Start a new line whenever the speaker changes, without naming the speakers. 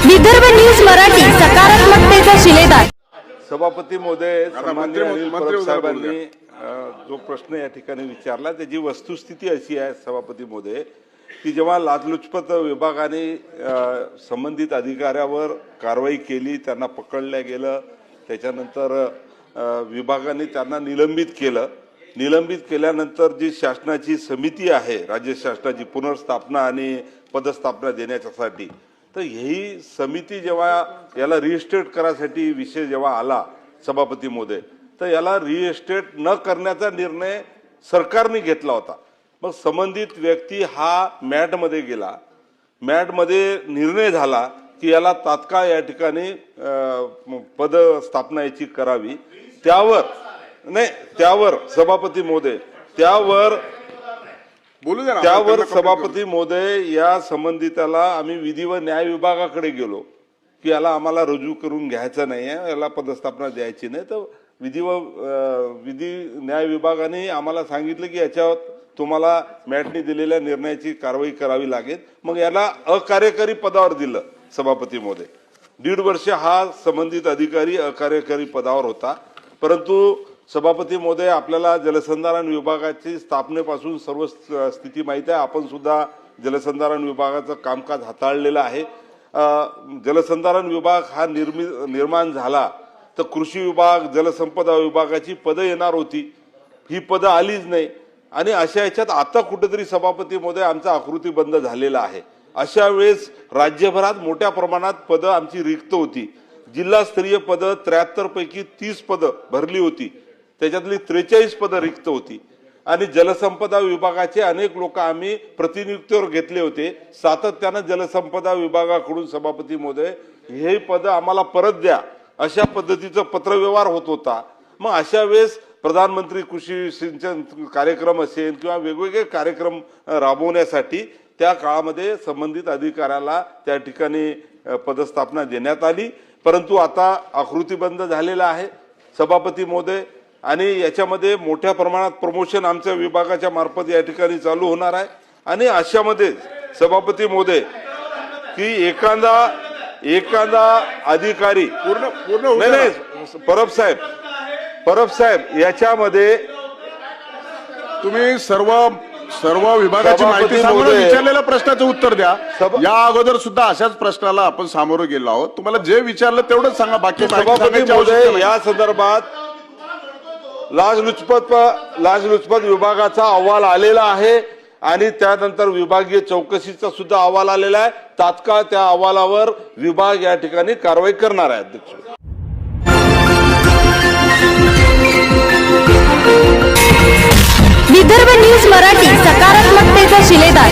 Vidarbha news Marathi, सकारात्मकतेचा शिलेदार।
सभापती महोदय, सन्माननीय अनिल परब
मंत्री
साहेबांनी जो प्रश्न या ठिकाणी विचारला त्याची वस्तुस्थिती अशी आहे सभापती महोदय, की जेव्हा लाचलुचपत विभागाने संबंधित अधिकाऱ्यावर कारवाई केली, त्यांना पकडलं गेलं, त्याच्यानंतर विभागाने त्यांना निलंबित केलं। निलंबित केल्यानंतर जी शासनाची समिती आहे, राज्य शासनाची पुनर्स्थापना आणि पदस्थापना देण्यासाठी, तर ही समिती जेव्हा याला रिइस्टेट करायसाठी विषय जेव्हा आला सभापती महोदय, तर याला रिइस्टेट न करण्याचा निर्णय सरकारने घेतला होता। मग संबंधित व्यक्ती हा मॅटमध्ये गेला, मॅटमध्ये निर्णय झाला की याला तात्काळ या ठिकाणी पदस्थापना याची करावी। त्यावर सभापती महोदय, त्यावर सभापती महोदय या संबंधिताला आम्ही विधी व न्याय विभागाकडे गेलो की याला आम्हाला रुजू करून घ्यायचं नाही आहे, याला पदस्थापना द्यायची नाही। तर विधी न्याय विभागाने आम्हाला सांगितलं की याच्यावर तुम्हाला मॅटने दिलेल्या निर्णयाची कारवाई करावी लागेल। मग याला अकार्यकारी पदावर दिलं सभापती महोदय। 1.5 वर्ष हा संबंधित अधिकारी अकार्यकारी पदावर होता। परंतु सभापती महोदय, आपल्याला जलसंधारण विभागाची स्थापनेपासून सर्व स्थिती माहिती आहे, आपण सुद्धा जलसंधारण विभागाचं कामकाज हाताळलेलं आहे। जलसंधारण विभाग हा निर्माण झाला तर कृषी विभाग, जलसंपदा विभागाची पदं येणार होती, ही पदं आलीच नाही। आणि अशा याच्यात आता कुठेतरी सभापती महोदय आमचा आकृती बंद झालेला आहे। अशा वेळेस राज्यभरात मोठ्या प्रमाणात पदं आमची रिक्त होती। जिल्हास्तरीय पदं 73 पैकी 30 पदं भरली होती, त्याच्यातली 43 पदं रिक्त होती। आणि जलसंपदा विभागाचे अनेक लोक आम्ही प्रतिनियुक्तीवर घेतले होते। सातत्यानं जलसंपदा विभागाकडून सभापती महोदय हे पद आम्हाला परत द्या अशा पद्धतीचं पत्रव्यवहार होत होता। मग अशा वेळेस प्रधानमंत्री कृषी सिंचन कार्यक्रम असेल किंवा वेगवेगळे कार्यक्रम राबवण्यासाठी त्या काळामध्ये संबंधित अधिकाऱ्याला त्या ठिकाणी पदस्थापना देण्यात आली। परंतु आता आकृतीबंद झालेला आहे सभापती महोदय, आणि याच्यामध्ये मोठ्या प्रमाणात प्रमोशन आमच्या विभागाच्या मार्फत या ठिकाणी चालू होणार आहे। आणि अशामध्ये सभापती महोदय की एखादा अधिकारी नाही परब साहेब याच्यामध्ये
तुम्ही सर्व विभागाची माहिती सांगून विचारलेल्या प्रश्नाचं उत्तर द्या। या अगोदर सुद्धा अशाच प्रश्नाला आपण सामोरं गेलो आहोत। तुम्हाला जे विचारलं तेवढंच सांगा, बाकी
सभापती महोदय या संदर्भात लाचलुचपत विभागाचा अहवाल आलेला आहे आणि त्यानंतर विभागीय चौकशीचा सुद्धा अहवाल आलेला आहे। तात्काळ त्या अहवालावर विभाग या ठिकाणी कारवाई करणार आहे। अध्यक्ष,
विदर्भ न्यूज मराठी, सकारात्मकतेचा शिलेदार।